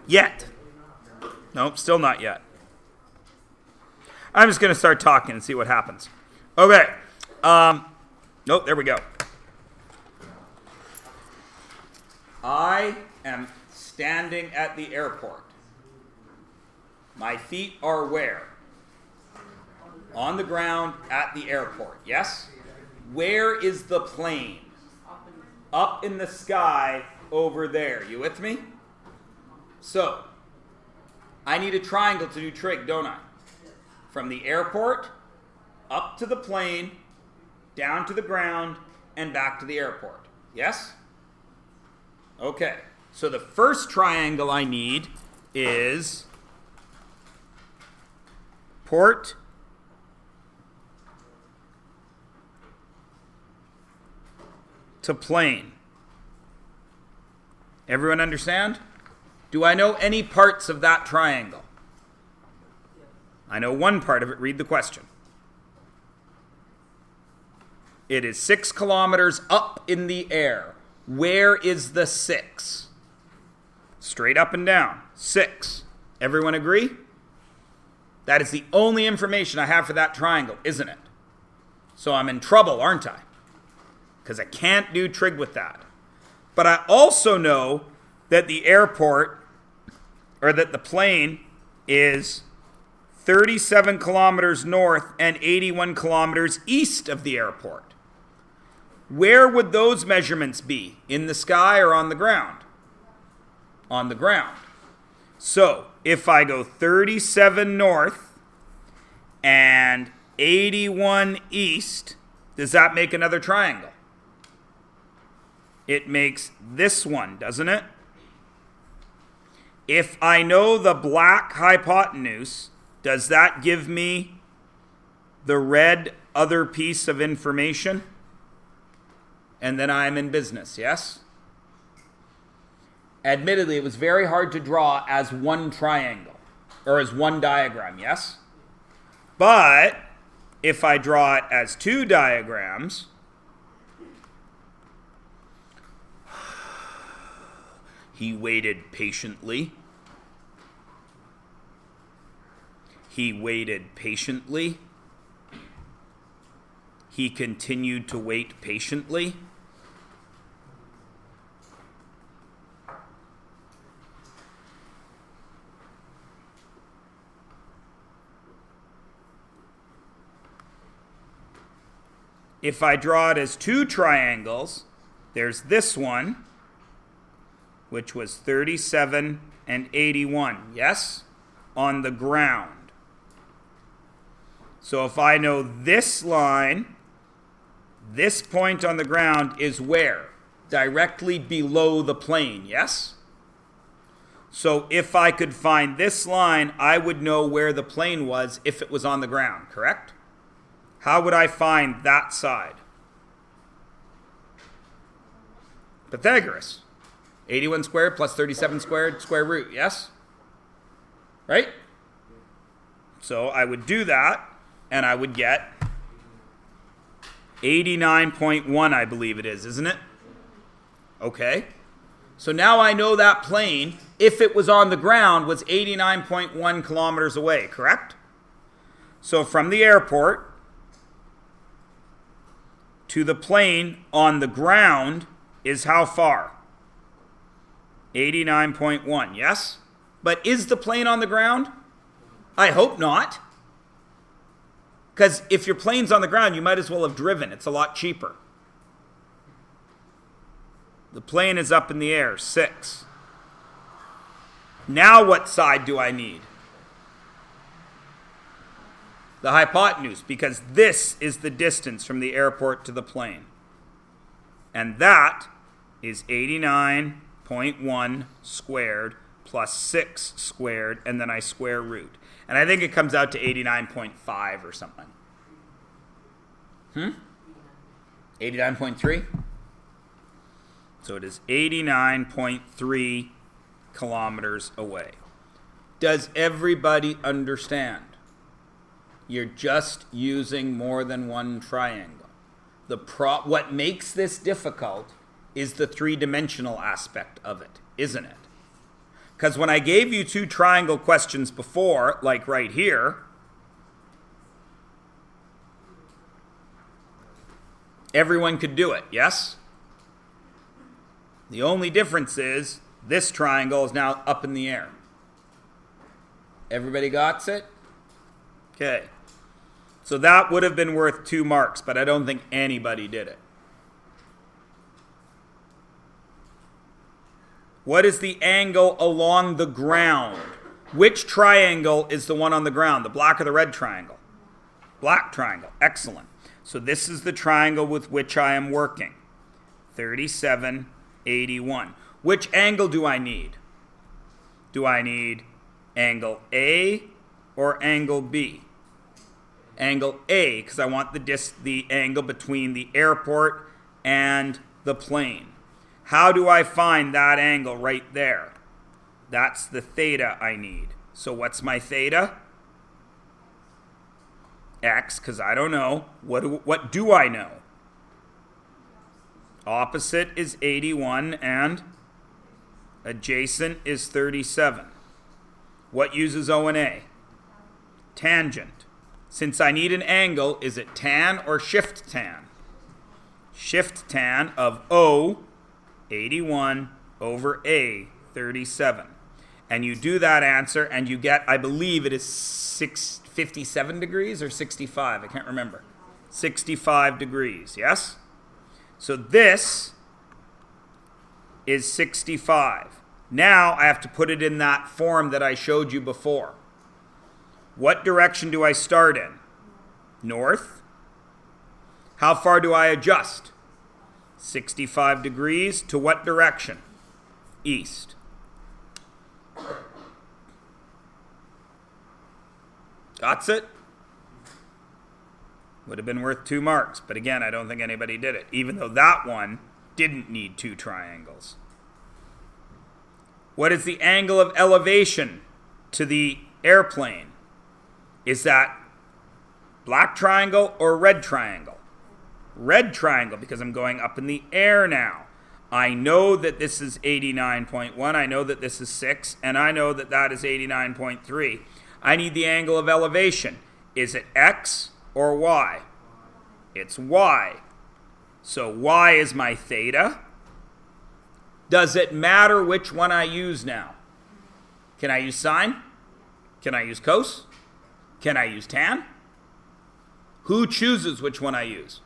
Yet. Nope, still not yet. I'm just going to start talking and see what happens. Okay. Nope, there we go. I am standing at the airport. My feet are where? On the ground at the airport, yes? Where is the plane? Up in the sky over there. You with me? So, I need a triangle to do trig, don't I? From the airport, up to the plane, down to the ground, and back to the airport. Yes? Okay. So the first triangle I need is port to plane. Everyone understand? Do I know any parts of that triangle? I know one part of it. Read the question. It is 6 kilometers up in the air. Where is the 6? Straight up and down. 6. Everyone agree? That is the only information I have for that triangle, isn't it? So I'm in trouble, aren't I? Because I can't do trig with that. But I also know that the airport, or that the plane, is 37 kilometers north and 81 kilometers east of the airport. Where would those measurements be? In the sky or on the ground? On the ground. So, if I go 37 north and 81 east, does that make another triangle? It makes this one, doesn't it? If I know the black hypotenuse, does that give me the red other piece of information? And then I'm in business, yes? Admittedly, it was very hard to draw as one triangle, or as one diagram, yes? But if I draw it as 2 diagrams, he waited patiently. He waited patiently. He continued to wait patiently. If I draw it as 2 triangles, there's this one, which was 37 and 81, yes? On the ground. So if I know this line, this point on the ground is where? Directly below the plane, yes? So if I could find this line, I would know where the plane was if it was on the ground, correct? How would I find that side? Pythagoras. 81 squared plus 37 squared, square root, yes? Right? So I would do that, and I would get 89.1, I believe it is, isn't it? Okay. So now I know that plane, if it was on the ground, was 89.1 kilometers away, correct? So from the airport to the plane on the ground is how far? 89.1, yes? But is the plane on the ground? I hope not. Because if your plane's on the ground, you might as well have driven. It's a lot cheaper. The plane is up in the air, 6. Now what side do I need? The hypotenuse, because this is the distance from the airport to the plane. And that is 89.1 squared plus 6 squared, and then I square root. And I think it comes out to 89.5 or something. 89.3? So it is 89.3 kilometers away. Does everybody understand? You're just using more than one triangle. What makes this difficult is the three-dimensional aspect of it, isn't it? Because when I gave you 2 triangle questions before, like right here, everyone could do it, yes? The only difference is this triangle is now up in the air. Everybody got it? Okay. So that would have been worth 2 marks, but I don't think anybody did it. What is the angle along the ground? Which triangle is the one on the ground? The black or the red triangle? Black triangle. Excellent. So this is the triangle with which I am working. 37, 81. Which angle do I need? Do I need angle A or angle B? Angle A, because I want the angle between the airport and the plane. How do I find that angle right there? That's the theta I need. So what's my theta? X, because I don't know. What do I know? Opposite is 81 and adjacent is 37. What uses O and A? Tangent. Since I need an angle, is it tan or shift tan? Shift tan of O, 81 over A, 37. And you do that answer and you get, I believe it is 57 degrees or 65. I can't remember. 65 degrees, yes? So this is 65. Now I have to put it in that form that I showed you before. What direction do I start in? North. How far do I adjust? 65 degrees to what direction? East. Got it? Would have been worth 2 marks, but again, I don't think anybody did it, even though that one didn't need 2 triangles. What is the angle of elevation to the airplane? Is that black triangle or red triangle? Red triangle, because I'm going up in the air now. I know that this is 89.1, I know that this is 6, and I know that that is 89.3. I need the angle of elevation. Is it X or Y? It's Y. So Y is my theta. Does it matter which one I use now? Can I use sine? Can I use cos? Can I use tan? Who chooses which one I use?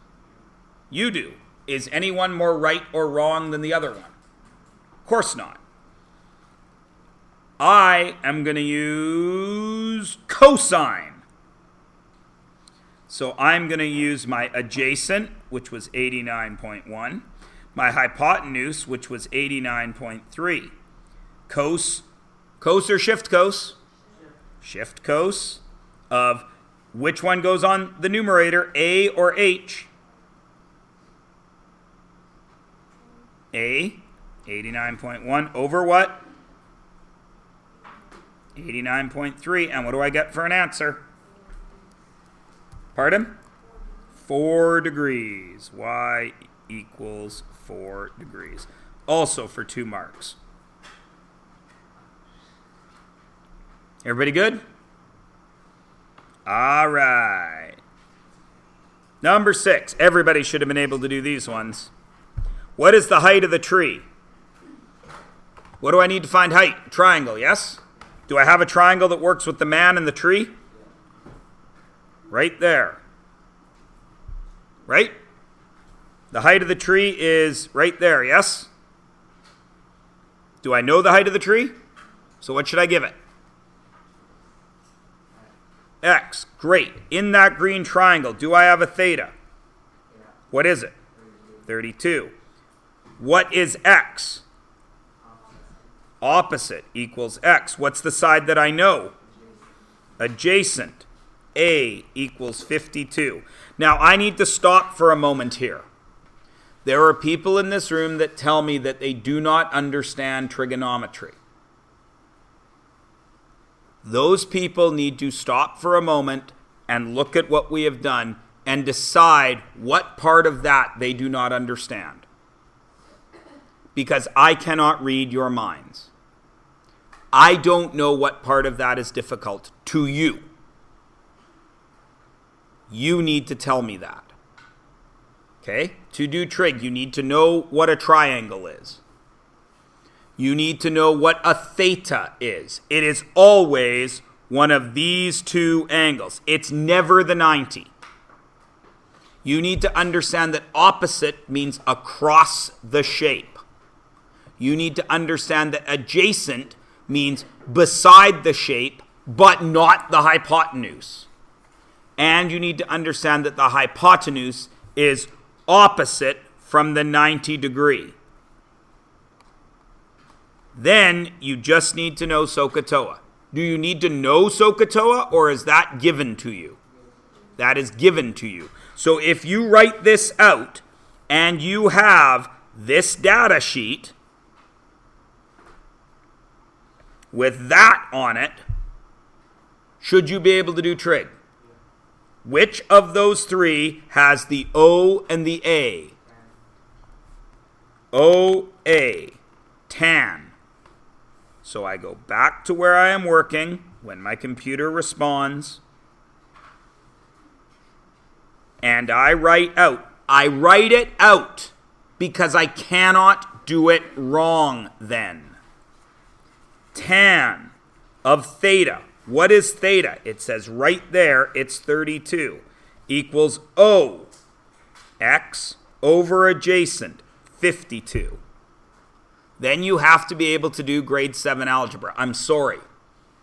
You do. Is anyone more right or wrong than the other one? Of course not. I am going to use cosine. So I'm going to use my adjacent, which was 89.1, my hypotenuse, which was 89.3. Cos or shift cos? Shift cos of which one goes on the numerator, A or H? A, 89.1 over what? 89.3. And what do I get for an answer? Pardon? 4 degrees. Y equals 4 degrees. Also for 2 marks. Everybody good? All right. Number 6. Everybody should have been able to do these ones. What is the height of the tree? What do I need to find height? Triangle, yes? Do I have a triangle that works with the man and the tree? Right there. Right? The height of the tree is right there, yes? Do I know the height of the tree? So what should I give it? X. Great. In that green triangle, do I have a theta? What is it? 32. What is X? Opposite equals X. What's the side that I know? Adjacent. A equals 52. Now, I need to stop for a moment here. There are people in this room that tell me that they do not understand trigonometry. Those people need to stop for a moment and look at what we have done and decide what part of that they do not understand. Because I cannot read your minds. I don't know what part of that is difficult to you. You need to tell me that. Okay? To do trig, you need to know what a triangle is. You need to know what a theta is. It is always one of these two angles. It's never the 90. You need to understand that opposite means across the shape. You need to understand that adjacent means beside the shape, but not the hypotenuse. And you need to understand that the hypotenuse is opposite from the 90 degree. Then you just need to know SOHCAHTOA. Do you need to know SOHCAHTOA, or is that given to you? That is given to you. So if you write this out and you have this data sheet with that on it, should you be able to do trig? Which of those three has the O and the A? OA, tan. So I go back to where I am working when my computer responds, and I write out. I write it out because I cannot do it wrong then. Tan of theta. What is theta? It says right there, it's 32, equals O, x over adjacent, 52. Then you have to be able to do grade 7 algebra. I'm sorry.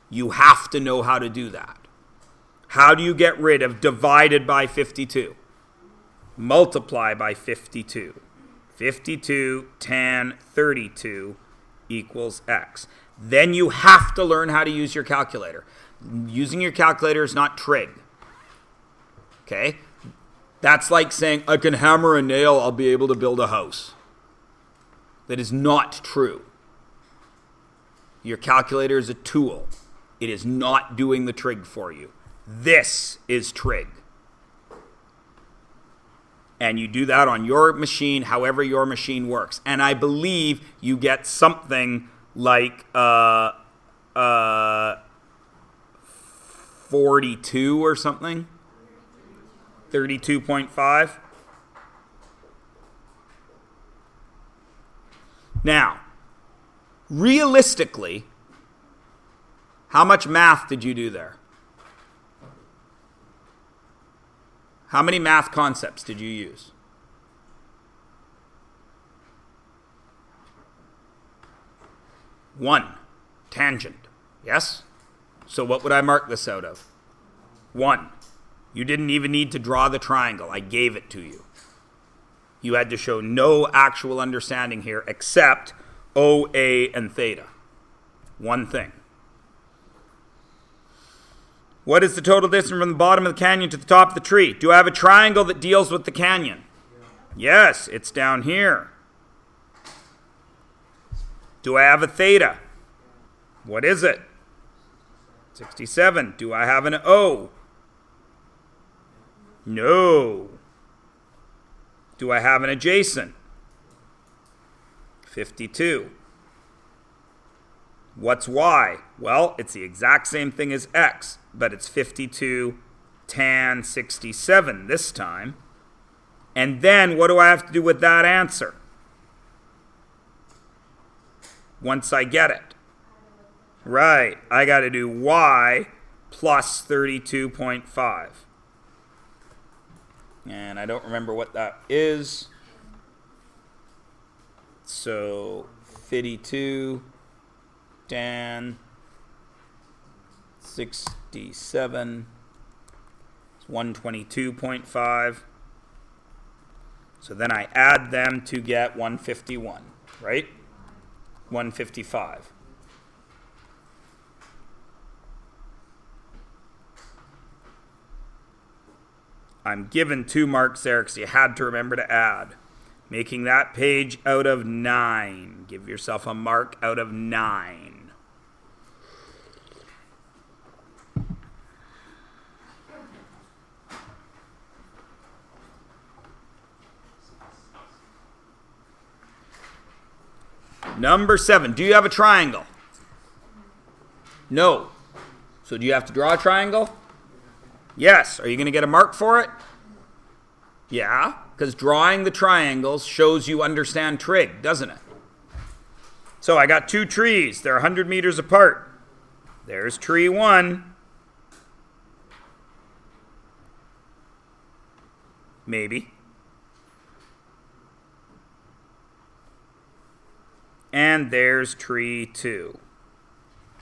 You have to know how to do that. How do you get rid of divided by 52? Multiply by 52. 52 tan 32 equals x. Then you have to learn how to use your calculator. Using your calculator is not trig. Okay? That's like saying, I can hammer a nail, I'll be able to build a house. That is not true. Your calculator is a tool. It is not doing the trig for you. This is trig. And you do that on your machine, however your machine works. And I believe you get something like 42 or something. 32.5. Now, realistically, how much math did you do there? How many math concepts did you use? One. Tangent. Yes? So what would I mark this out of? 1. You didn't even need to draw the triangle. I gave it to you. You had to show no actual understanding here except OA and theta. One thing. What is the total distance from the bottom of the canyon to the top of the tree? Do I have a triangle that deals with the canyon? Yeah. Yes, it's down here. Do I have a theta? What is it? 67. Do I have an O? No. Do I have an adjacent? 52. What's Y? Well, it's the exact same thing as X, but it's 52 tan 67 this time. And then what do I have to do with that answer? Once I get it. Right, I got to do Y plus 32.5. And I don't remember what that is. So 52 tan 67 is 122.5. So then I add them to get 151, right? 155. I'm given 2 marks there because you had to remember to add. Making that page out of 9. Give yourself a mark out of 9. Number 7. Do you have a triangle? No. So do you have to draw a triangle? Yes. Are you going to get a mark for it? Yeah, because drawing the triangles shows you understand trig, doesn't it? So I got two trees. They're 100 meters apart. There's tree 1. Maybe. And there's tree 2.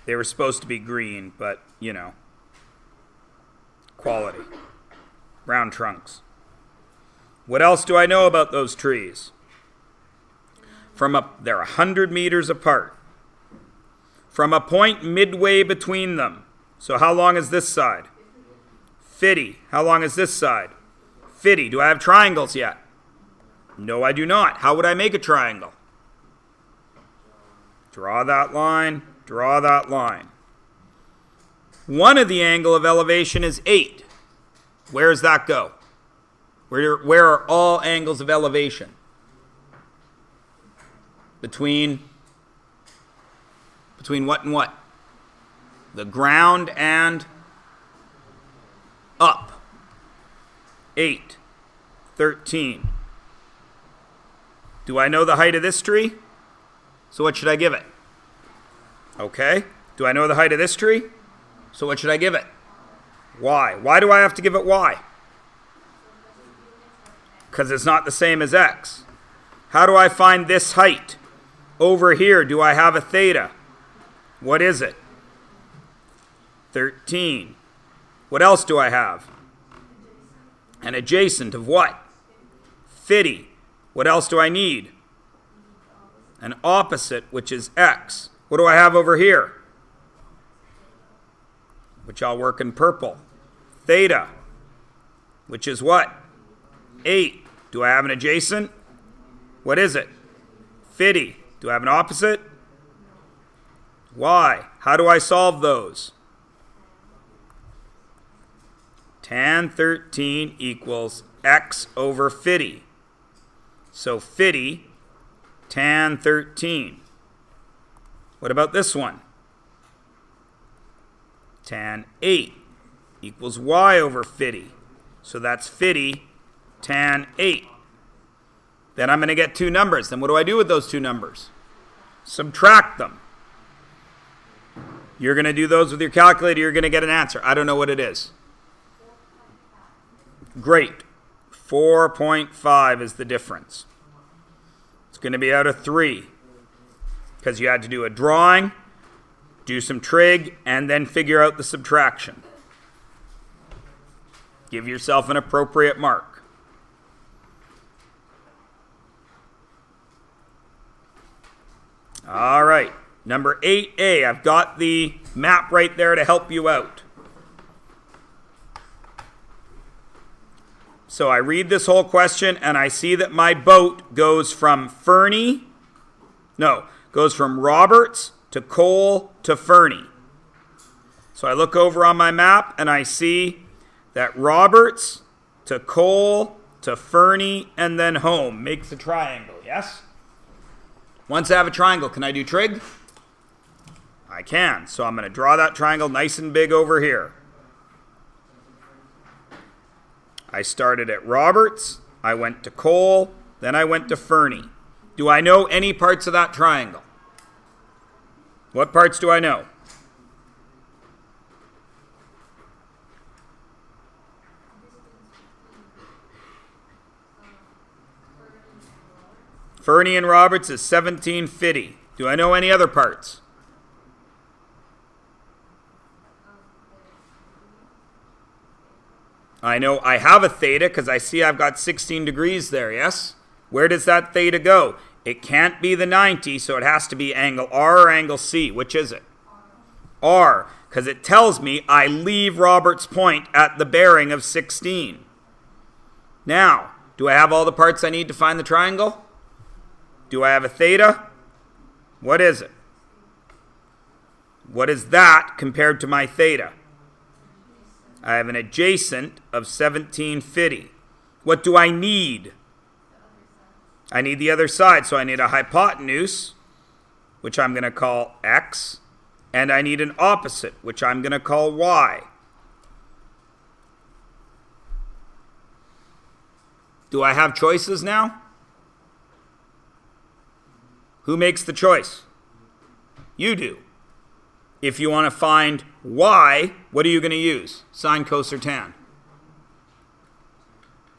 They were supposed to be green, but, you know, quality. Round trunks. What else do I know about those trees? They're 100 meters apart. From a point midway between them. So how long is this side? 50. How long is this side? 50. Do I have triangles yet? No, I do not. How would I make a triangle? Draw that line. Draw that line. One of the angle of elevation is 8. Where does that go? Where are all angles of elevation? Between what and what? The ground and up. 8. 13. Do I know the height of this tree? So what should I give it? Okay. Do I know the height of this tree? So what should I give it? Y. Why do I have to give it Y? Because it's not the same as X. How do I find this height? Over here, do I have a theta? What is it? 13. What else do I have? An adjacent of what? 50. What else do I need? An opposite, which is X. What do I have over here? Which I'll work in purple. Theta, which is what? 8. Do I have an adjacent? What is it? 50. Do I have an opposite? Y. How do I solve those? Tan 13 equals X over 50. So 50 tan 13. What about this one? Tan 8 equals Y over 50. So that's 50 tan 8. Then I'm going to get two numbers. Then what do I do with those two numbers? Subtract them. You're going to do those with your calculator. You're going to get an answer. I don't know what it is. Great. 4.5 is the difference. It's going to be out of 3. Because you had to do a drawing, do some trig, and then figure out the subtraction. Give yourself an appropriate mark. All right, number 8A. I've got the map right there to help you out. So I read this whole question and I see that my boat goes from Roberts to Cole to Fernie. So I look over on my map and I see that Roberts to Cole to Fernie and then home makes a triangle, yes? Once I have a triangle, can I do trig? I can. So I'm going to draw that triangle nice and big over here. I started at Roberts, I went to Cole, then I went to Fernie. Do I know any parts of that triangle? What parts do I know? Fernie and Roberts is 1750. Do I know any other parts? I know I have a theta because I see I've got 16 degrees there, yes? Where does that theta go? It can't be the 90, so it has to be angle R or angle C. Which is it? R, because it tells me I leave Roberts Point at the bearing of 16. Now, do I have all the parts I need to find the triangle? Do I have a theta? What is it? What is that compared to my theta? I have an adjacent of 1750. What do I need? I need the other side, so I need a hypotenuse, which I'm going to call X, And I need an opposite, which I'm going to call y. Do I have choices now? Who makes the choice? You do. If you want to find y, what are you going to use? Sine, cos, or tan?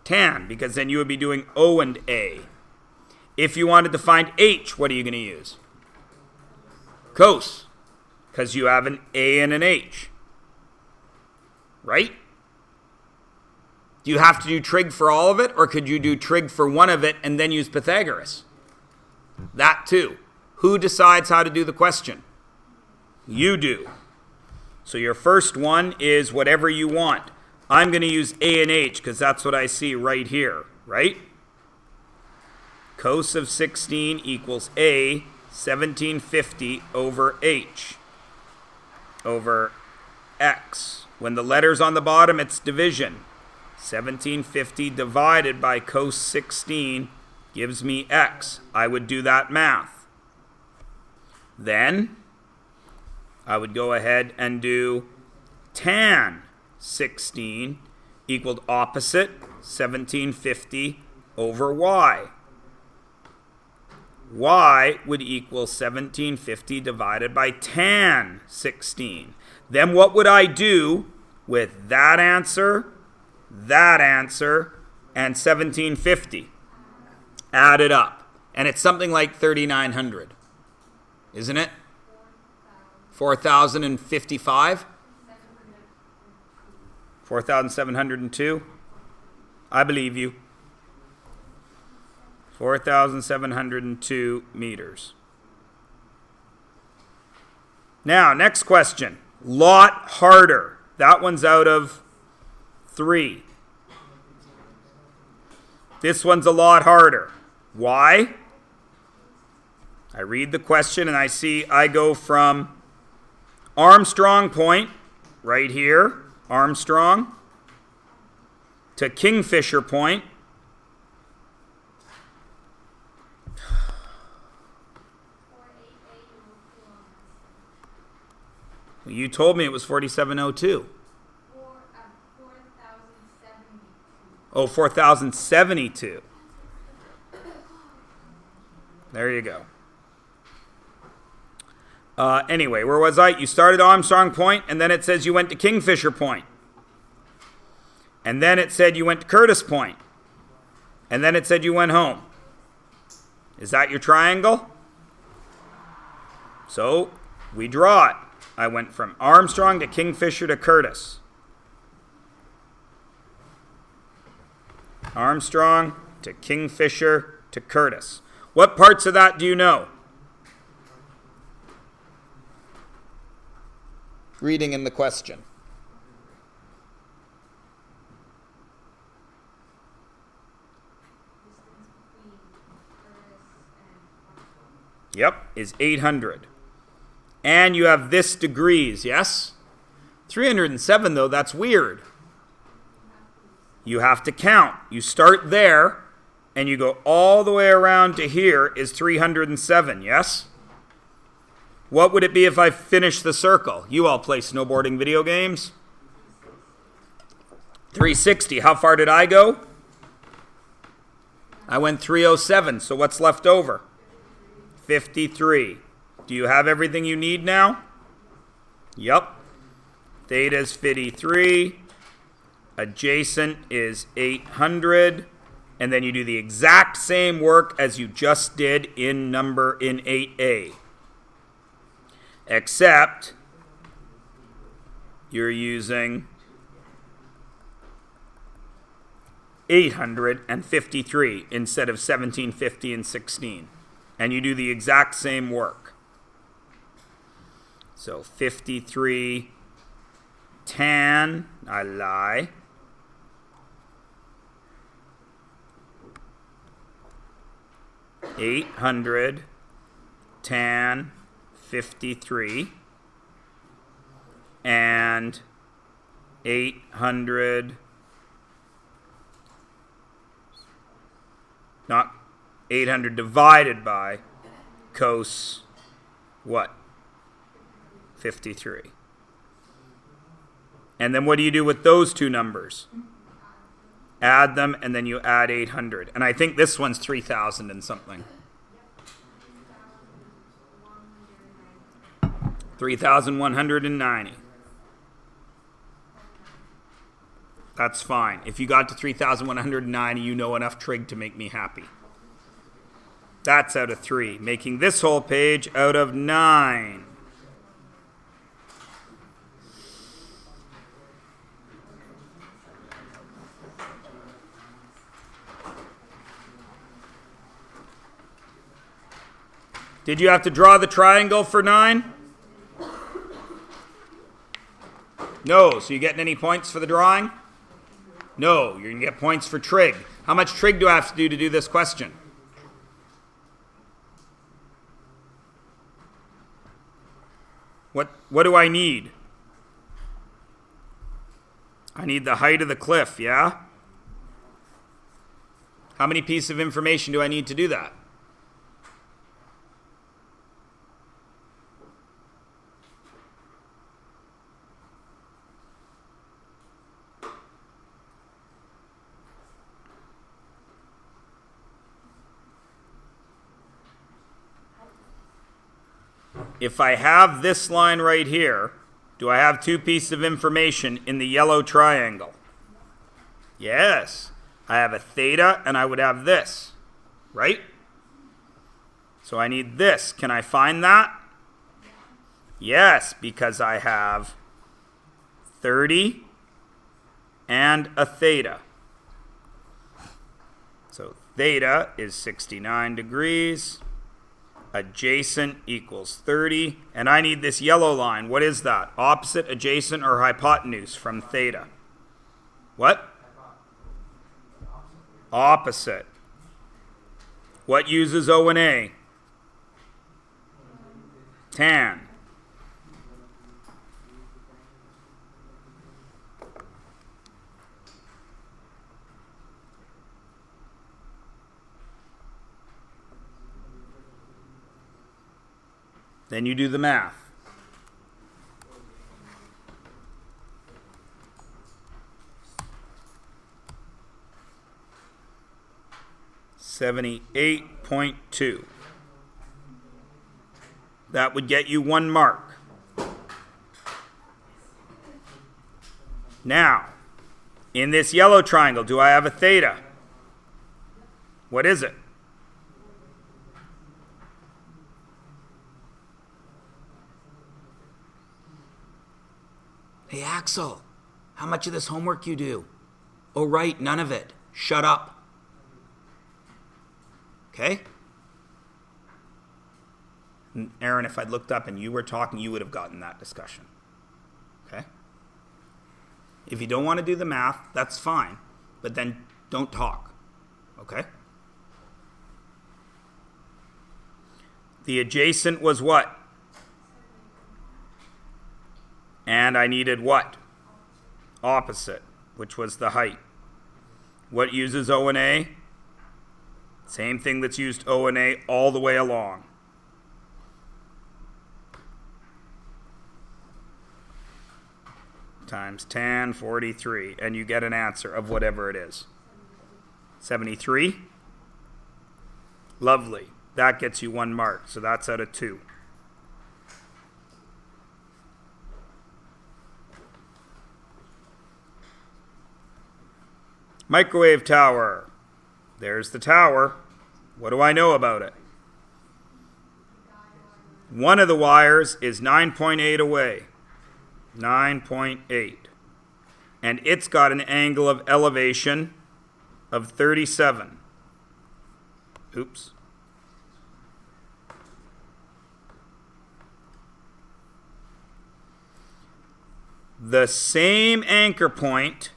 Tan, because then you would be doing O and A. If you wanted to find h, what are you going to use? Cos, because you have an A and an H. Right? Do you have to do trig for all of it, or could you do trig for one of it and then use Pythagoras? That too. Who decides how to do the question? You do. So your first one is whatever you want. I'm going to use A and H because that's what I see right here, right? Cos of 16 equals A, 1750 over H, over X. When the letter's on the bottom, it's division. 1750 divided by cos 16 gives me X. I would do that math. Then I would go ahead and do tan 16 equaled opposite 1750 over y. Y would equal 1750 divided by tan 16. Then what would I do with that answer, and 1750? Add it up. And it's something like 3,900. Isn't it? 4,055? 4,702? I believe you. 4,702 meters. Now, next question. Lot harder. That one's out of 3. This one's a lot harder. Why? I read the question and I see I go from Armstrong Point, right here, Armstrong, to Kingfisher Point. You told me it was 4,702. 4,072. There you go. Anyway, where was I? You started Armstrong Point, and then it says you went to Kingfisher Point. And then it said you went to Curtis Point. And then it said you went home. Is that your triangle? So, we draw it. I went from Armstrong to Kingfisher to Curtis. Armstrong to Kingfisher to Curtis. What parts of that do you know? Reading in the question. Yep, is 800. And you have this degrees, yes? 307, though, that's weird. You have to count. You start there, and you go all the way around to here is 307, yes? What would it be if I finished the circle? You all play snowboarding video games. 360. How far did I go? I went 307, so what's left over? 53. Do you have everything you need now? Yep. Theta's 53. Adjacent is 800. And then you do the exact same work as you just did in 8A. Except you're using 853 instead of 1750 and 16. And you do the exact same work. So 53 tan, I lie. $800 tan 53 and 800 not 800 divided by cos what? 53. And then what do you do with those two numbers? Add them, and then you add 800. And I think this one's 3,000 and something. 3,190. That's fine. If you got to 3,190, you know enough trig to make me happy. That's out of 3, making this whole page out of 9. Did you have to draw the triangle for 9? No. So you getting any points for the drawing? No. You're going to get points for trig. How much trig do I have to do this question? What do I need? I need the height of the cliff, yeah? How many pieces of information do I need to do that? If I have this line right here, do I have 2 pieces of information in the yellow triangle? Yes. I have a theta and I would have this, right? So I need this. Can I find that? Yes, because I have 30 and a theta. So theta is 69 degrees. Adjacent equals 30. And I need this yellow line. What is that? Opposite, adjacent, or hypotenuse from theta? What? Opposite. What uses O and A? Tan. Then you do the math. $78.2. That would get you 1 mark. Now, in this yellow triangle, do I have a theta? What is it? Hey, Axel, how much of this homework you do? Oh, right, none of it. Shut up. Okay? And Aaron, if I'd looked up and you were talking, you would have gotten that discussion. Okay? If you don't want to do the math, that's fine. But then don't talk. Okay? The adjacent was what? And I needed what? Opposite, which was the height. What uses O and A? Same thing that's used O and A all the way along. Times tan 43, and you get an answer of whatever it is. 73? Lovely. That gets you 1 mark, so that's out of 2. Microwave tower. There's the tower. What do I know about it? One of the wires is 9.8 away. 9.8. And it's got an angle of elevation of 37. Oops. The same anchor point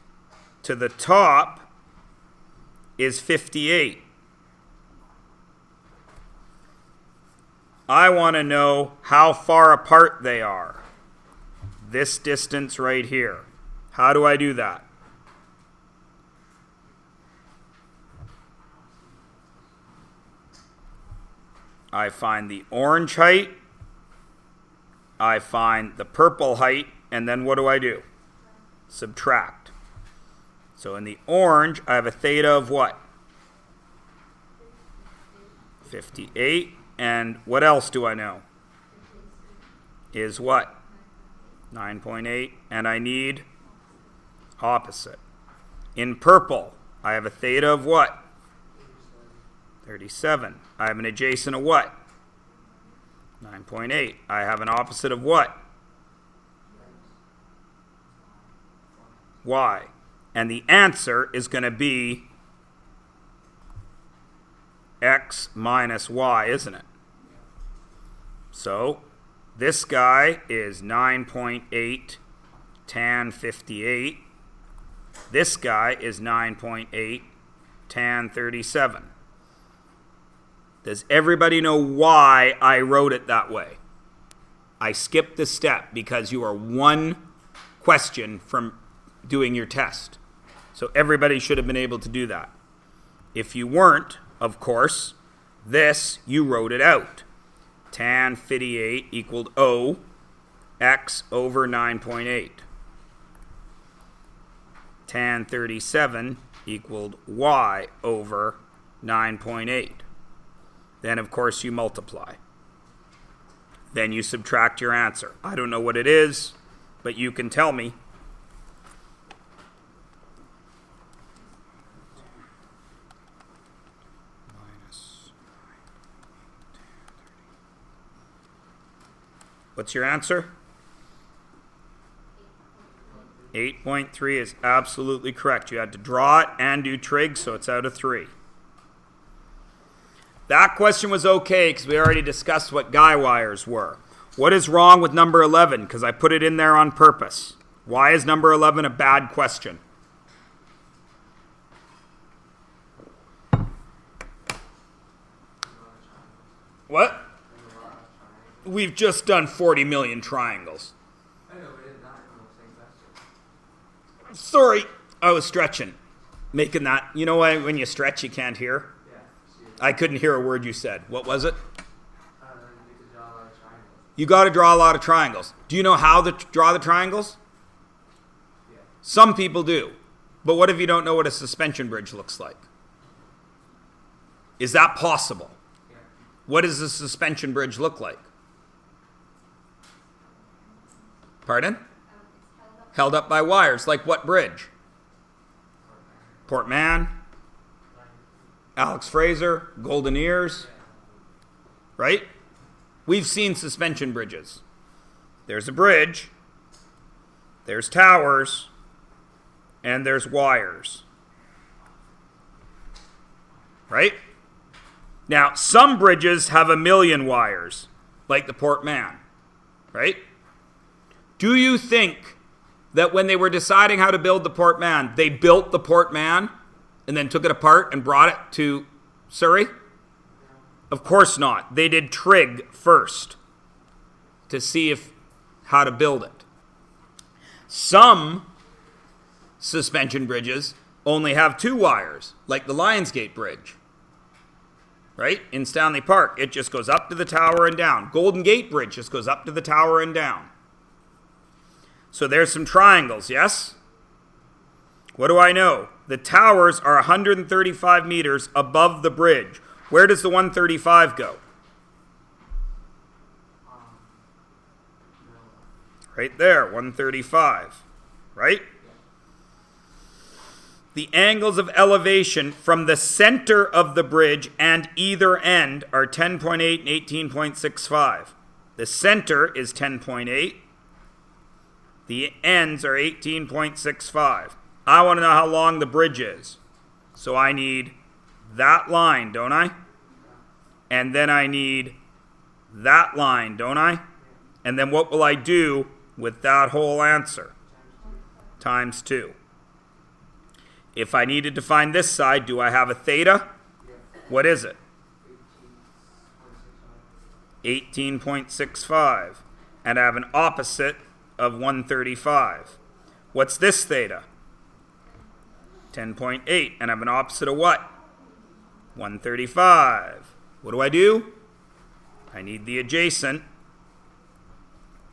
to the top is 58. I want to know how far apart they are. This distance right here. How do I do that? I find the orange height I find the purple height, and then what do I do? Subtract. So in the orange, I have a theta of what? 58. And what else do I know? Is what? 9.8. And I need opposite. In purple, I have a theta of what? 37. I have an adjacent of what? 9.8. I have an opposite of what? Y. And the answer is going to be x minus y, isn't it? So this guy is 9.8 tan 58. This guy is 9.8 tan 37. Does everybody know why I wrote it that way? I skipped the step because you are one question from doing your test. So everybody should have been able to do that. If you weren't, of course, this, you wrote it out. Tan 58 equaled O, x over 9.8. Tan 37 equaled y over 9.8. Then, of course, you multiply. Then you subtract your answer. I don't know what it is, but you can tell me. What's your answer? 8.3 is absolutely correct. You had to draw it and do trig, so it's out of 3. That question was okay because we already discussed what guy wires were. What is wrong with number 11? Because I put it in there on purpose. Why is number 11 a bad question? What? We've just done 40 million triangles. I know, we did not know the same question. Sorry, I was stretching. Making that, you know why when you stretch you can't hear? Yeah. I couldn't hear a word you said. What was it? You could draw a lot of triangles. You got to draw a lot of triangles. Do you know how to draw the triangles? Yeah. Some people do. But what if you don't know what a suspension bridge looks like? Is that possible? Yeah. What does a suspension bridge look like? Pardon? Held up by wires. Like what bridge? Port Mann, Alex Fraser, Golden Ears. Right? We've seen suspension bridges. There's a bridge, there's towers, and there's wires. Right? Now, some bridges have 1 million wires, like the Port Mann. Right? Do you think that when they were deciding how to build the Port Mann, they built the Port Mann and then took it apart and brought it to Surrey? Of course not. They did trig first to see how to build it. Some suspension bridges only have 2 wires, like the Lionsgate Bridge. Right? In Stanley Park, it just goes up to the tower and down. Golden Gate Bridge just goes up to the tower and down. So there's some triangles, yes? What do I know? The towers are 135 meters above the bridge. Where does the 135 go? Right there, 135. Right? The angles of elevation from the center of the bridge and either end are 10.8 and 18.65. The center is 10.8. The ends are 18.65. I want to know how long the bridge is. So I need that line, don't I? And then I need that line, don't I? And then what will I do with that whole answer? Times 2. If I needed to find this side, do I have a theta? What is it? 18.65. And I have an opposite of 135. What's this theta? 10.8. And I have an opposite of what? 135. What do? I need the adjacent.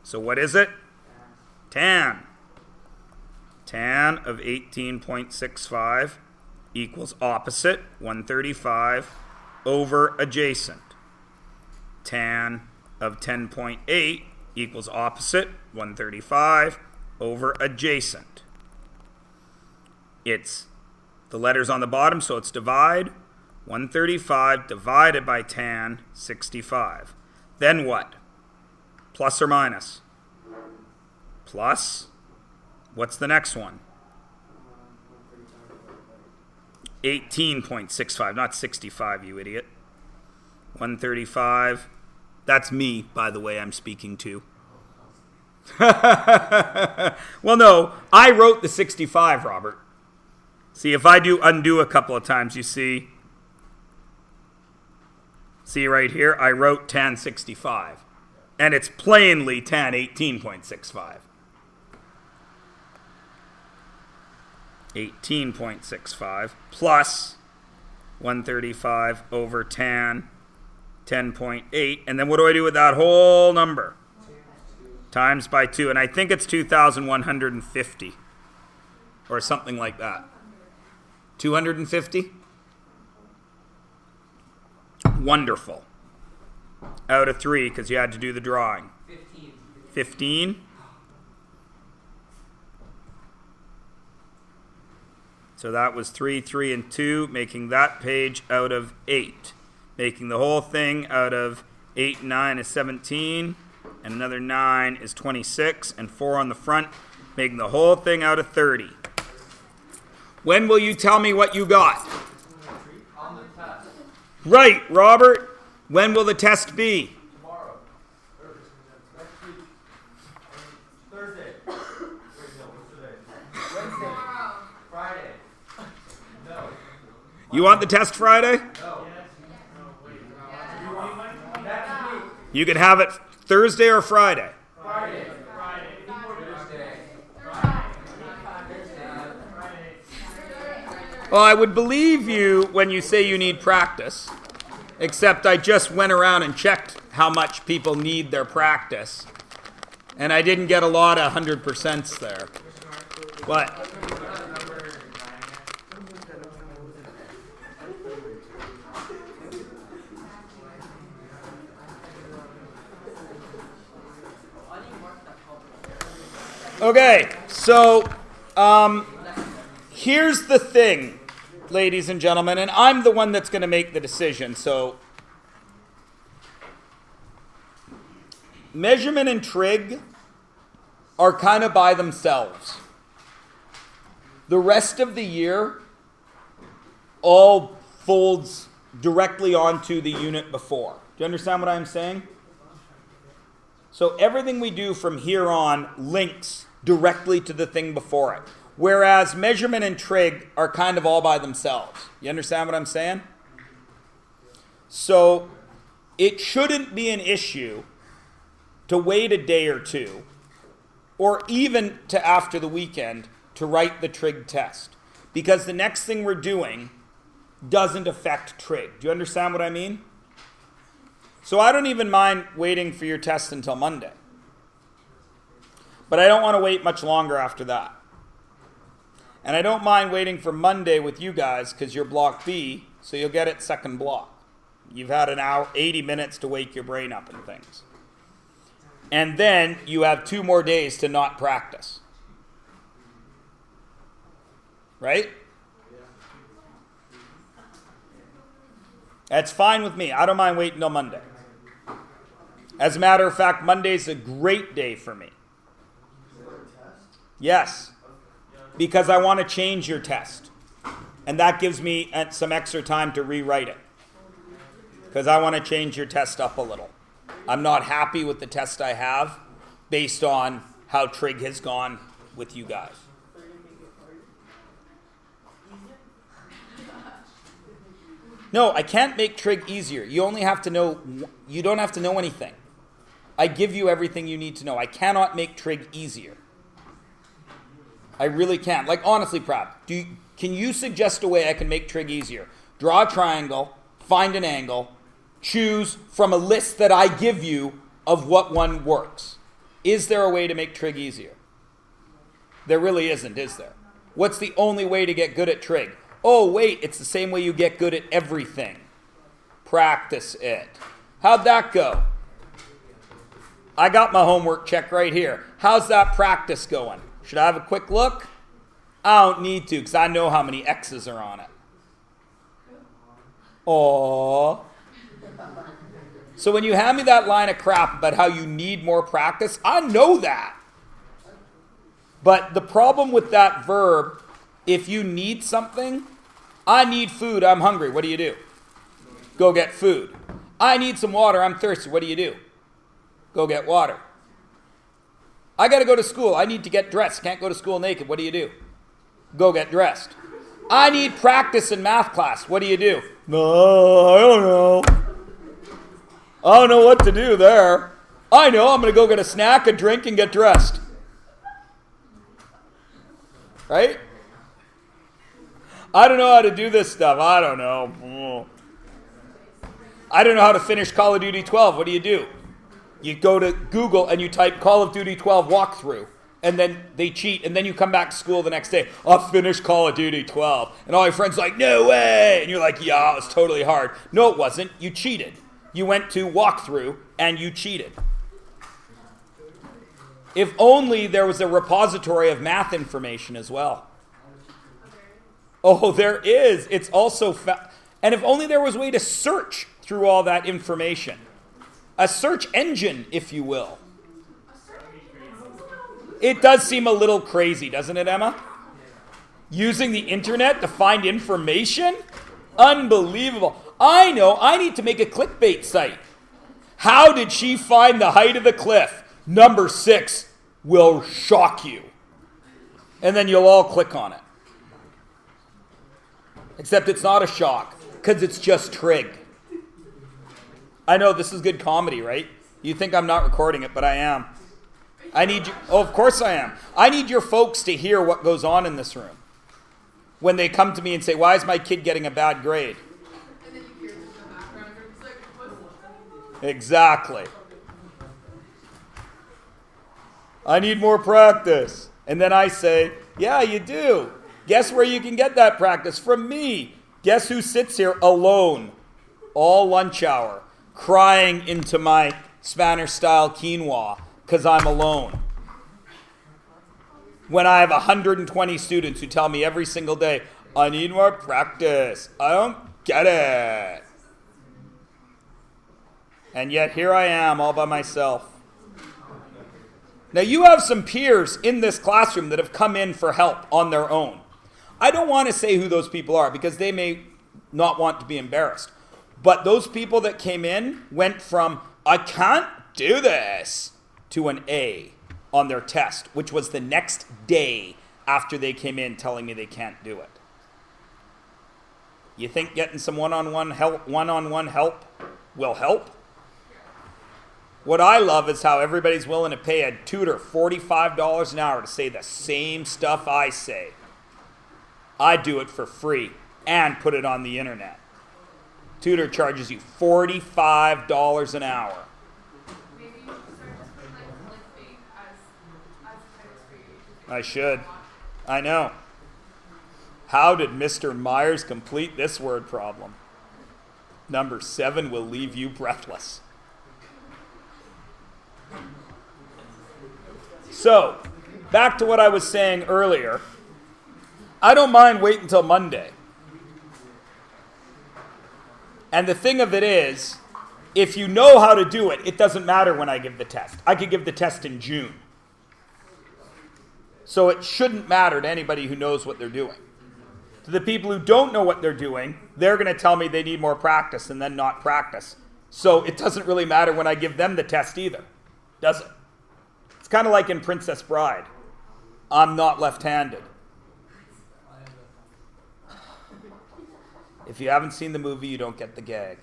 So what is it? Tan. Tan of 18.65 equals opposite, 135, over adjacent. Tan of 10.8 equals opposite, 135, over adjacent. It's the letters on the bottom, so it's divide. 135 divided by tan, 65. Then what? Plus or minus? Plus. What's the next one? 18.65, not 65, you idiot. 135. That's me, by the way, I'm speaking to. Well, no, I wrote the 65, Robert. See, if I do undo a couple of times, you see. See right here, I wrote tan 65. And it's plainly tan 18.65. 18.65 plus 135 over tan 10.8. And then what do I do with that whole number? Times by 2. And I think it's 2,150 or something like that. 250? Wonderful. Out of 3 because you had to do the drawing. 15? So that was 3, 3, and 2, making that page out of 8. Making the whole thing out of 8 and 9 is 17, and another 9 is 26, and 4 on the front, making the whole thing out of 30. When will you tell me what you got? On the test. Right, Robert. When will the test be? Tomorrow. Next week. Thursday. Wait, no, what's today? Wednesday. Friday. No. You want the test Friday? No. Next week. You can have it Thursday or Friday. Friday. Thursday. Well, I would believe you when you say you need practice, except I just went around and checked how much people need their practice, and I didn't get a lot of 100% there. What? Okay, so here's the thing, ladies and gentlemen, and I'm the one that's going to make the decision. So measurement and trig are kind of by themselves. The rest of the year all folds directly onto the unit before. Do you understand what I'm saying? So everything we do from here on links directly to the thing before it. Whereas measurement and trig are kind of all by themselves. You understand what I'm saying? So it shouldn't be an issue to wait a day or two, or even to after the weekend, to write the trig test. Because the next thing we're doing doesn't affect trig. Do you understand what I mean? So I don't even mind waiting for your test until Monday. But I don't want to wait much longer after that. And I don't mind waiting for Monday with you guys because you're block B, so you'll get it second block. You've had an hour, 80 minutes to wake your brain up and things. And then you have 2 more days to not practice. Right? That's fine with me. I don't mind waiting till Monday. As a matter of fact, Monday's a great day for me. Yes. Because I want to change your test. And that gives me some extra time to rewrite it. Because I want to change your test up a little. I'm not happy with the test I have based on how trig has gone with you guys. No, I can't make trig easier. You only have to know, you don't have to know anything. I give you everything you need to know. I cannot make trig easier. I really can't. Like, honestly, Prab, can you suggest a way I can make trig easier? Draw a triangle, find an angle, choose from a list that I give you of what one works. Is there a way to make trig easier? There really isn't, is there? What's the only way to get good at trig? Oh, wait, it's the same way you get good at everything. Practice it. How'd that go? I got my homework check right here. How's that practice going? Should I have a quick look? I don't need to because I know how many X's are on it. Aww. So when you hand me that line of crap about how you need more practice, I know that. But the problem with that verb, if you need something, I need food, I'm hungry. What do? Go get food. I need some water, I'm thirsty. What do? Go get water. I got to go to school. I need to get dressed. Can't go to school naked. What do? Go get dressed. I need practice in math class. What do? No, I don't know. I don't know what to do there. I know I'm going to go get a snack, a drink, and get dressed. Right? I don't know how to do this stuff. I don't know. I don't know how to finish Call of Duty 12. What do? You go to Google and you type Call of Duty 12 walkthrough. And then they cheat. And then you come back to school the next day. I'll finish Call of Duty 12. And all your friends are like, no way. And you're like, yeah, it was totally hard. No, it wasn't. You cheated. You went to walkthrough and you cheated. If only there was a repository of math information as well. Oh, there is. It's also... and if only there was a way to search through all that information. A search engine, if you will. It does seem a little crazy, doesn't it, Emma? Using the internet to find information? Unbelievable. I know, I need to make a clickbait site. How did she find the height of the cliff? Number 6 will shock you. And then you'll all click on it. Except it's not a shock, because it's just trig. I know this is good comedy, right? You think I'm not recording it, but I am. I need you. Oh, of course I am. I need your folks to hear what goes on in this room. When they come to me and say, why is my kid getting a bad grade? And then you hear this in the background, and it's like, what's Exactly. I need more practice. And then I say, yeah, you do. Guess where you can get that practice? From me. Guess who sits here alone all lunch hour, crying into my Spanish-style quinoa because I'm alone. When I have 120 students who tell me every single day, I need more practice. I don't get it. And yet here I am all by myself. Now you have some peers in this classroom that have come in for help on their own. I don't want to say who those people are because they may not want to be embarrassed. But those people that came in went from, I can't do this, to an A on their test, which was the next day after they came in telling me they can't do it. You think getting some one-on-one help will help? What I love is how everybody's willing to pay a tutor $45 an hour to say the same stuff I say. I do it for free and put it on the internet. Tutor charges you $45 an hour. maybe you should start just putting like clickbait as titles for your YouTube. I should. I know. How did Mr. Myers complete this word problem? Number 7 will leave you breathless. So, back to what I was saying earlier. I don't mind waiting until Monday. And the thing of it is, if you know how to do it, it doesn't matter when I give the test. I could give the test in June. So it shouldn't matter to anybody who knows what they're doing. To the people who don't know what they're doing, they're going to tell me they need more practice and then not practice. So it doesn't really matter when I give them the test either, does it? It's kind of like in Princess Bride. I'm not left-handed. If you haven't seen the movie, you don't get the gag.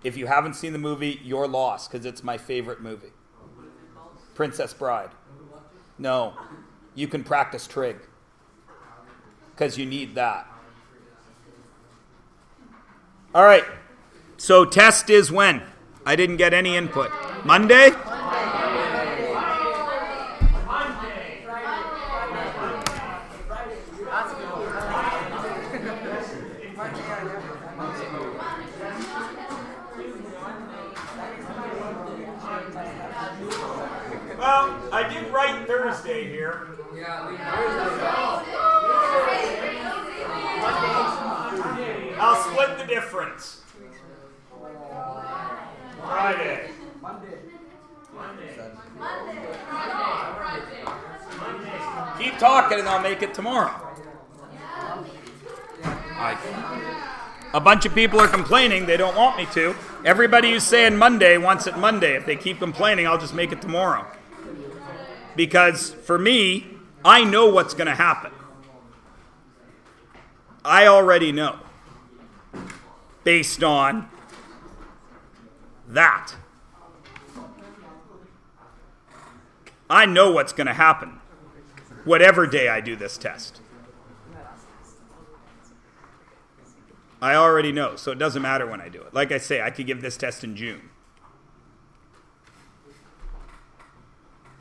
If you haven't seen the movie, you're lost because it's my favorite movie. Princess Bride. No, you can practice trig because you need that. All right, so test is when? I didn't get any input. Monday? split Thursday here. Yeah, leave I'll split the difference. Friday. Keep talking and I'll make it tomorrow. A bunch of people are complaining they don't want me to. Everybody who's saying Monday wants it Monday. If they keep complaining, I'll just make it tomorrow. Because for me, I know what's going to happen. I already know. Based on that. I know what's going to happen. Whatever day I do this test. I already know, so it doesn't matter when I do it. Like I say, I could give this test in June.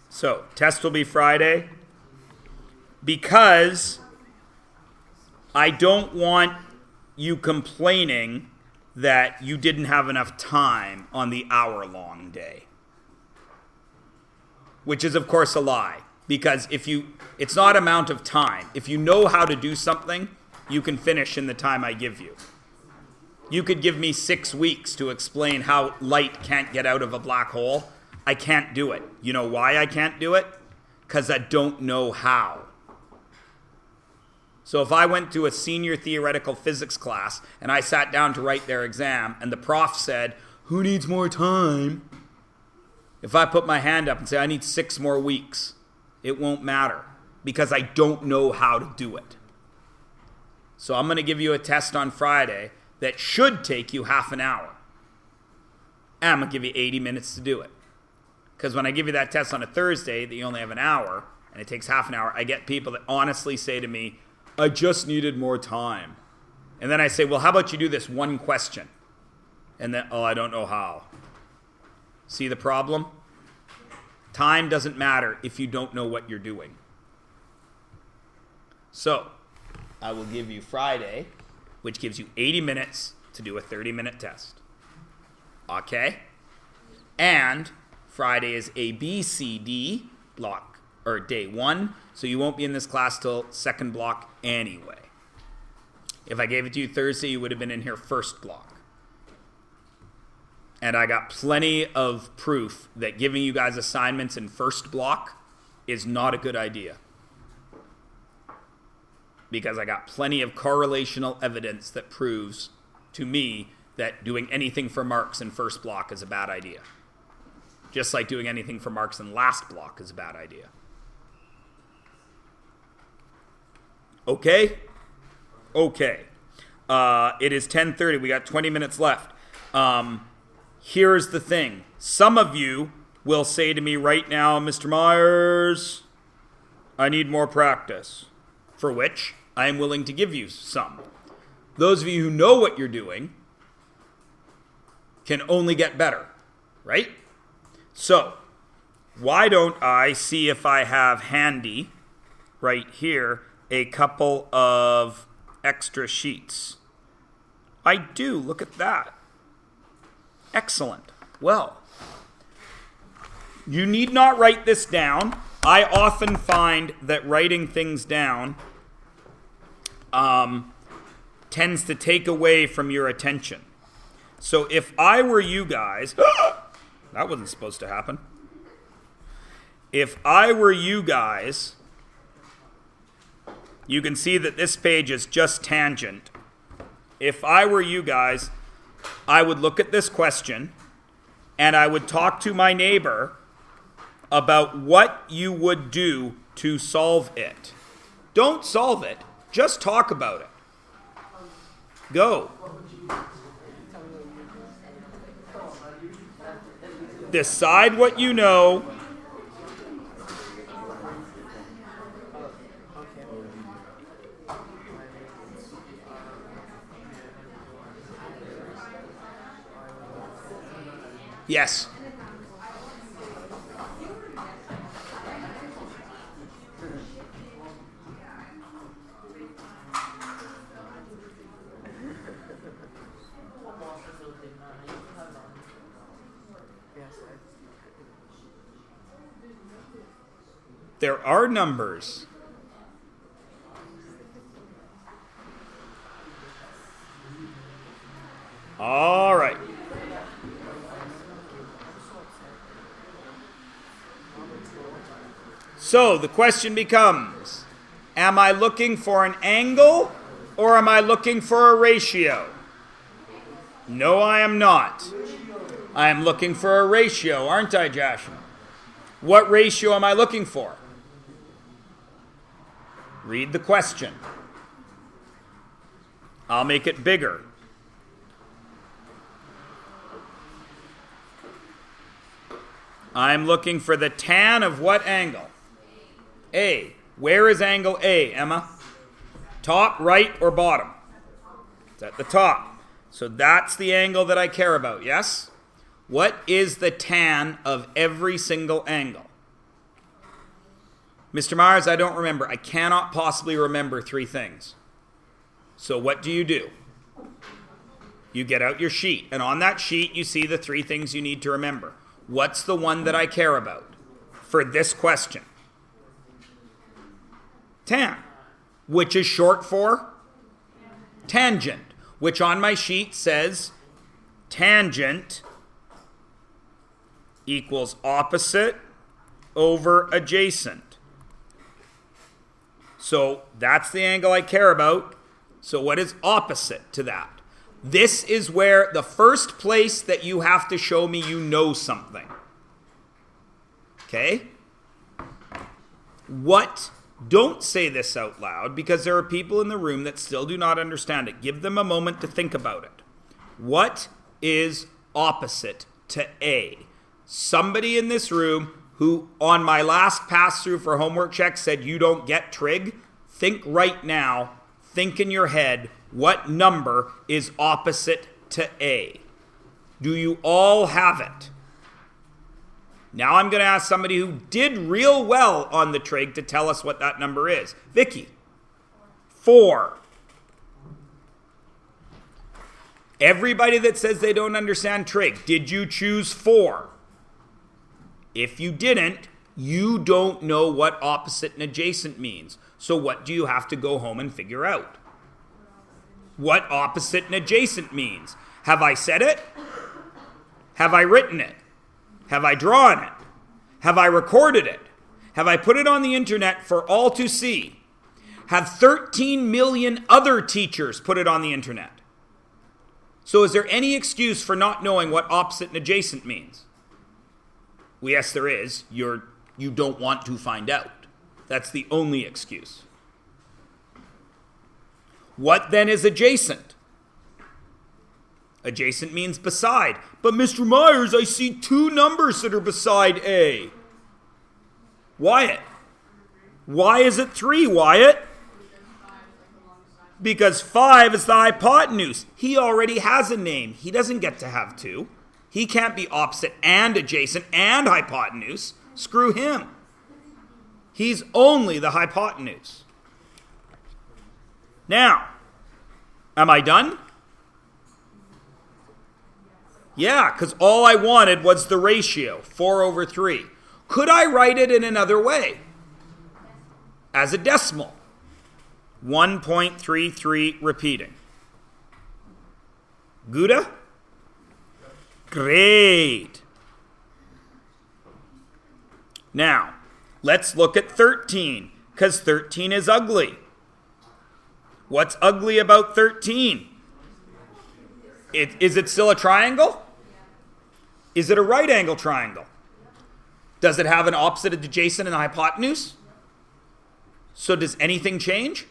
So, test will be Friday. Because I don't want you complaining that you didn't have enough time on the hour-long day. Which is, of course, a lie. Because it's not amount of time. If you know how to do something, you can finish in the time I give you. You could give me 6 weeks to explain how light can't get out of a black hole. I can't do it. You know why I can't do it? Because I don't know how. So if I went to a senior theoretical physics class and I sat down to write their exam and the prof said, "Who needs more time?" If I put my hand up and say, "I need 6 more weeks," it won't matter because I don't know how to do it. So I'm going to give you a test on Friday that should take you half an hour. And I'm going to give you 80 minutes to do it. Because when I give you that test on a Thursday that you only have an hour and it takes half an hour, I get people that honestly say to me, "I just needed more time." And then I say, "Well, how about you do this one question?" And then, "Oh, I don't know how." See the problem? Time doesn't matter if you don't know what you're doing. So, I will give you Friday, which gives you 80 minutes to do a 30-minute test. Okay? And Friday is A, B, C, D block, or day 1, so you won't be in this class till second block anyway. If I gave it to you Thursday, you would have been in here first block. And I got plenty of proof that giving you guys assignments in first block is not a good idea. Because I got plenty of correlational evidence that proves to me that doing anything for marks in first block is a bad idea. Just like doing anything for marks in last block is a bad idea. Okay? Okay. It is 10:30. We got 20 minutes left. Here's the thing. Some of you will say to me right now, "Mr. Myers, I need more practice." For which I am willing to give you some. Those of you who know what you're doing can only get better, right? So, why don't I see if I have handy right here a couple of extra sheets? I do. Look at that. Excellent. Well, you need not write this down. I often find that writing things down tends to take away from your attention. So if I were you guys, that wasn't supposed to happen. If I were you guys, you can see that this page is just tangent. If I were you guys, I would look at this question and I would talk to my neighbor about what you would do to solve it. Don't solve it, just talk about it. Go. Decide what you know. Yes. There are numbers. All right. So the question becomes, am I looking for an angle or am I looking for a ratio? No, I am not. I am looking for a ratio, aren't I, Joshua? What ratio am I looking for? Read the question. I'll make it bigger. I'm looking for the tan of what angle? A. Where is angle A, Emma? Top, right, or bottom? It's at the top. So that's the angle that I care about, yes? What is the tan of every single angle? Mr. Myers, I don't remember. I cannot possibly remember 3 things. So what do? You get out your sheet, and on that sheet you see the 3 things you need to remember. What's the one that I care about for this question? Tan, which is short for tangent, which on my sheet says tangent equals opposite over adjacent. So that's the angle I care about. So what is opposite to that? This is where the first place that you have to show me you know something. Okay? What? Don't say this out loud because there are people in the room that still do not understand it. Give them a moment to think about it. What is opposite to A? Somebody in this room who on my last pass through for homework check said you don't get trig, think right now, think in your head, what number is opposite to A? Do you all have it? Now I'm going to ask somebody who did real well on the trig to tell us what that number is. Vicky. 4. Everybody that says they don't understand trig, did you choose 4? If you didn't, you don't know what opposite and adjacent means. So what do you have to go home and figure out? What opposite and adjacent means. Have I said it? Have I written it? Have I drawn it? Have I recorded it? Have I put it on the internet for all to see? Have 13 million other teachers put it on the internet? So is there any excuse for not knowing what opposite and adjacent means? Well, yes, there is. You don't want to find out. That's the only excuse. What then is adjacent? Adjacent means beside. But Mr. Myers, I see 2 numbers that are beside A. Wyatt. Why is it 3, Wyatt? Because 5 is the hypotenuse. He already has a name. He doesn't get to have 2. He can't be opposite and adjacent and hypotenuse. Screw him. He's only the hypotenuse. Now, am I done? Yeah, because all I wanted was the ratio, 4/3. Could I write it in another way? As a decimal. 1.33 repeating. Gouda? Great. Now, let's look at 13, because 13 is ugly. What's ugly about 13? Is it still a triangle? Is it a right angle triangle? Does it have an opposite adjacent and a hypotenuse? So does anything change?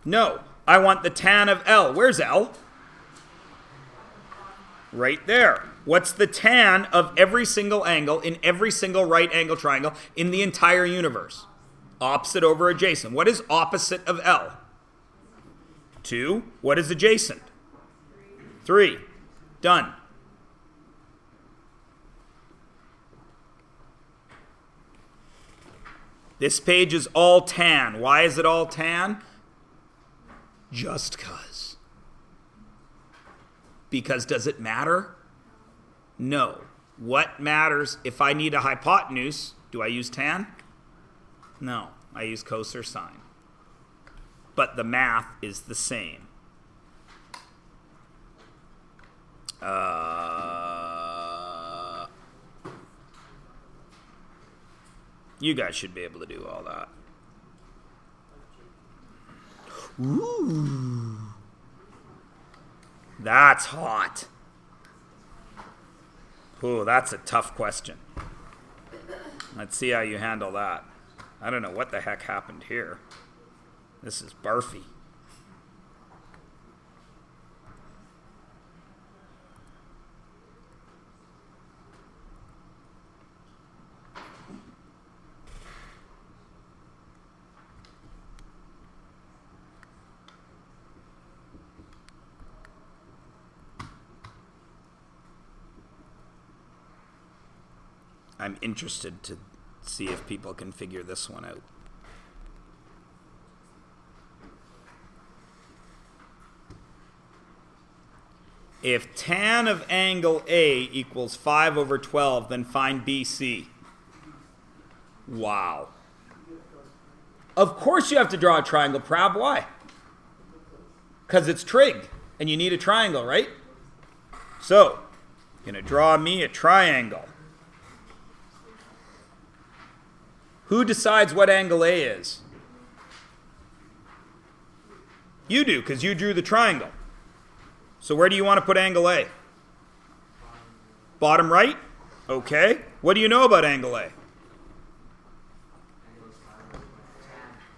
No. I want the tan of L. Where's L? Right there. What's the tan of every single angle in every single right angle triangle in the entire universe? Opposite over adjacent. What is opposite of L? 2. What is adjacent? 3. Done. This page is all tan. Why is it all tan? Just 'cause. Because does it matter? No. What matters if I need a hypotenuse? Do I use tan? No, I use cos or sine. But the math is the same. You guys should be able to do all that. Ooh. That's hot. Ooh, that's a tough question. Let's see how you handle that. I don't know what the heck happened here. This is barfy. I'm interested to see if people can figure this one out. If tan of angle A equals 5 over 12, then find BC. Wow. Of course you have to draw a triangle, Prab. Why? Because it's trig, and you need a triangle, right? So, I'm going to draw me a triangle. Who decides what angle A is? You do, because you drew the triangle. So where do you want to put angle A? Bottom right? Okay. What do you know about angle A?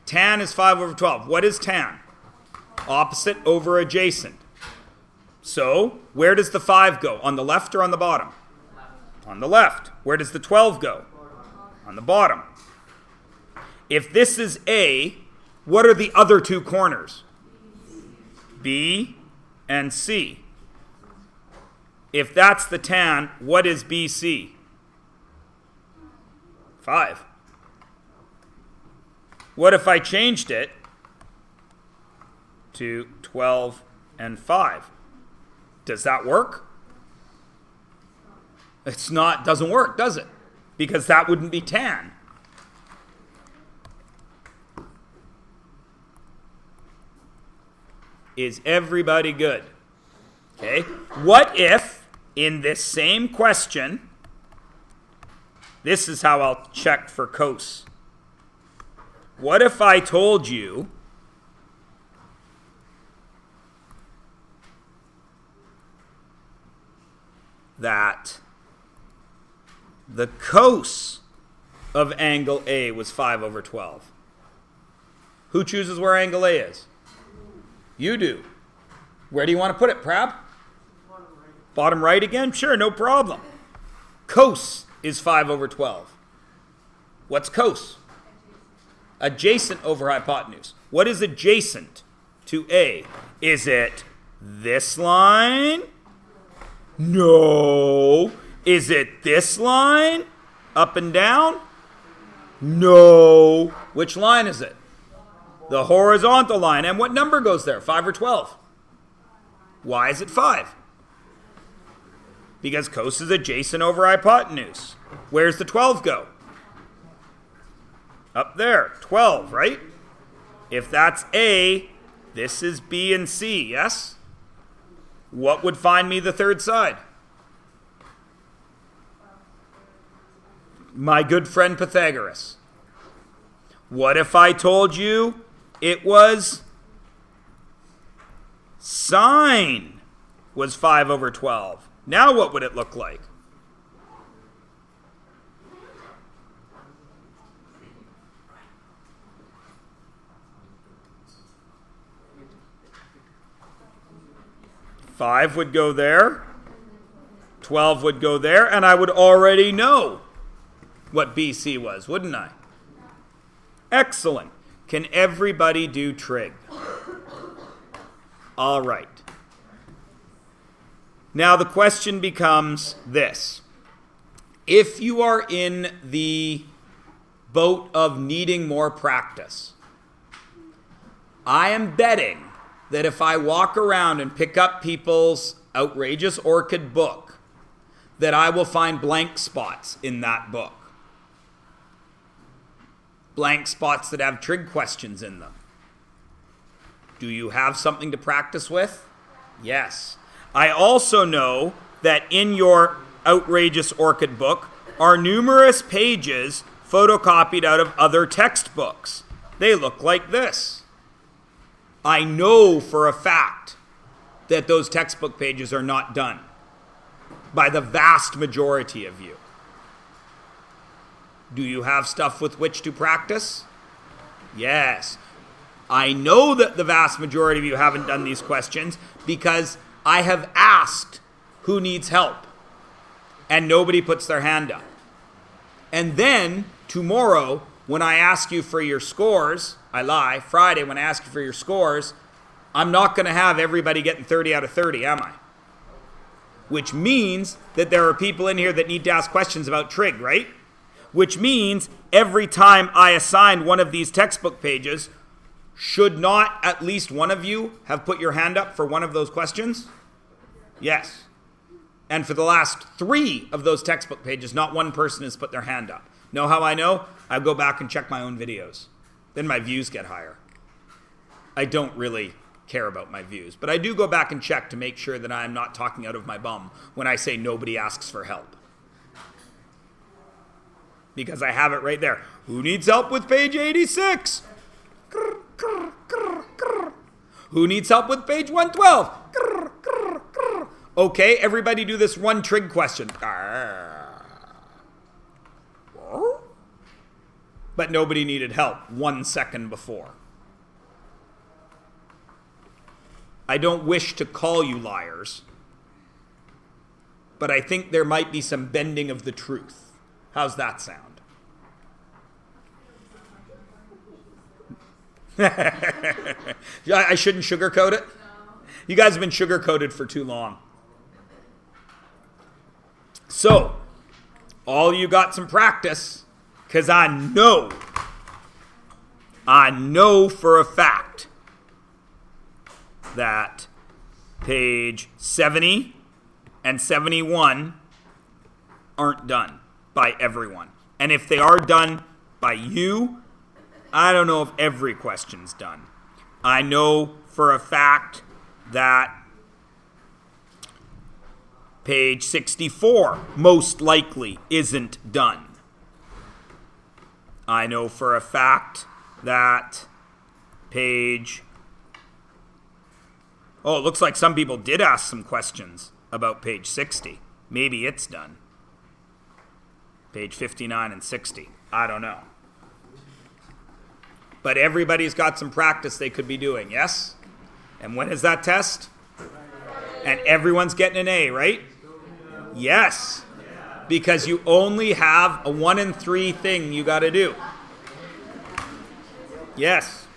Tan is 5 over 12. What is tan? Opposite over adjacent. So, where does the 5 go? On the left or on the bottom? On the left. Where does the 12 go? On the bottom. If this is A, what are the other two corners? B and C. If that's the tan, what is BC? 5. What if I changed it to 12 and 5? Does that work? It's not, doesn't work, does it? Because that wouldn't be tan. Is everybody good? Okay. What if, in this same question, this is how I'll check for cos. What if I told you that the cos of angle A was 5 over 12? Who chooses where angle A is? You do. Where do you want to put it, Prab? Bottom right again? Sure, no problem. Cos is 5 over 12. What's cos? Adjacent over hypotenuse. What is adjacent to A? Is it this line? No. Is it this line? Up and down? No. Which line is it? The horizontal line. And what number goes there? 5 or 12? Why is it 5? Because cos is adjacent over hypotenuse. Where's the 12 go? Up there. 12, right? If that's A, this is B and C, yes? What would find me the third side? My good friend Pythagoras. What if I told you it was sine was 5 over 12? Now what would it look like? Five would go there, 12 would go there, and I would already know what BC was, wouldn't I? Excellent. Can everybody do trig? All right. Now the question becomes this. If you are in the boat of needing more practice, I am betting that if I walk around and pick up people's Outrageous Orchid book, that I will find blank spots in that book. blank spots that have trig questions in them. Do you have something to practice with? Yes. I also know that in your Outrageous Orchid book are numerous pages photocopied out of other textbooks. They look like this. I know for a fact that those textbook pages are not done by the vast majority of you. Do you have stuff with which to practice? Yes. I know that the vast majority of you haven't done these questions because I have asked who needs help, and nobody puts their hand up. And then tomorrow, when I ask you for your scores, I lie, Friday when I ask you for your scores, I'm not going to have everybody getting 30 out of 30, am I? Which means that there are people in here that need to ask questions about trig, right? Which means every time I assign one of these textbook pages, should not at least one of you have put your hand up for one of those questions? Yes. And for the last 3 of those textbook pages, not one person has put their hand up. Know how I know? I go back and check my own videos. Then my views get higher. I don't really care about my views, but I do go back and check to make sure that I'm not talking out of my bum when I say nobody asks for help. Because I have it right there. Who needs help with page 86? Who needs help with page 112? Okay, everybody do this one trig question. But nobody needed help 1 second before. I don't wish to call you liars, but I think there might be some bending of the truth. How's that sound? I shouldn't sugarcoat it? You guys have been sugarcoated for too long. So, all you got some practice, because I know for a fact that page 70 and 71 aren't done by everyone. And if they are done by you, I don't know if every question's done. I know for a fact that page 64 most likely isn't done. I know for a fact that page... Oh, it looks like some people did ask some questions about page 60. Maybe it's done. Page 59 and 60. I don't know. But everybody's got some practice they could be doing, yes? And when is that test? And everyone's getting an A, right? Yes. Because you only have a 1 in 3 thing you got to do. Yes.